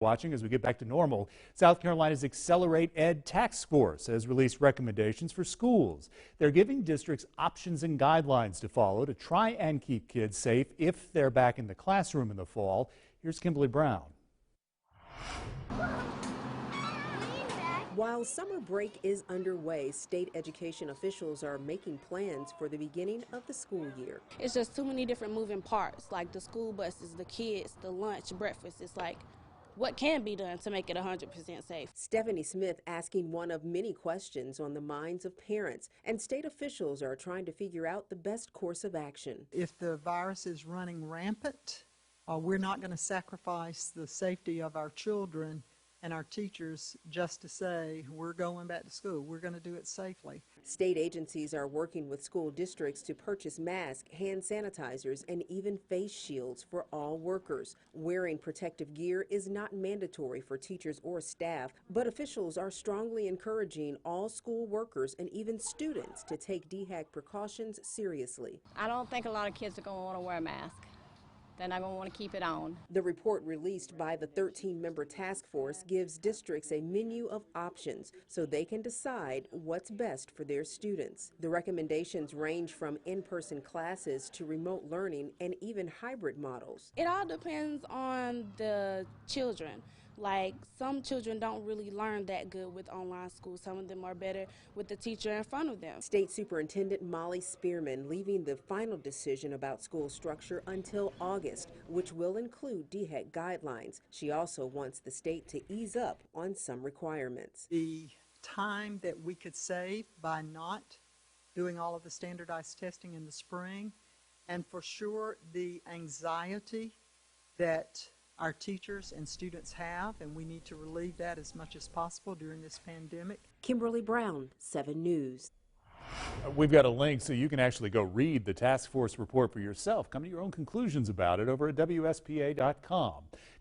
Watching as we get back to normal. South Carolina's Accelerate Ed Task Force has released recommendations for schools. They're giving districts options and guidelines to follow to try and keep kids safe if they're back in the classroom in the fall. Here's Kimberly Brown. While summer break is underway, state education officials are making plans for the beginning of the school year. It's just too many different moving parts, like the school buses, the kids, the lunch, breakfast. It's like, what can be done to make it 100% safe? Stephanie Smith asking one of many questions on the minds of parents, and state officials are trying to figure out the best course of action. If the virus is running rampant, we're not going to sacrifice the safety of our children and our teachers just to say we're going back to school. We're going to do it safely. State agencies are working with school districts to purchase masks, hand sanitizers, and even face shields for all workers. Wearing protective gear is not mandatory for teachers or staff, but officials are strongly encouraging all school workers and even students to take DHAC precautions seriously. I don't think a lot of kids are going to want to wear a mask. They're not going to want to keep it on. The report released by the 13-member task force gives districts a menu of options so they can decide what's best for their students. The recommendations range from in-person classes to remote learning and even hybrid models. It all depends on the children. Like, some children don't really learn that good with online school. Some of them are better with the teacher in front of them. State Superintendent SPEARMAN leaving the final decision about school structure until August, which will include DHEC guidelines. She also wants the state to ease up on some requirements. The time that we could save by not doing all of the standardized testing in the spring, and for sure the anxiety that our teachers and students have, and we need to relieve that as much as possible during this pandemic. Kimberly Brown, 7 News. We've got a link so you can actually go read the task force report for yourself. Come to your own conclusions about it over at WSPA.com.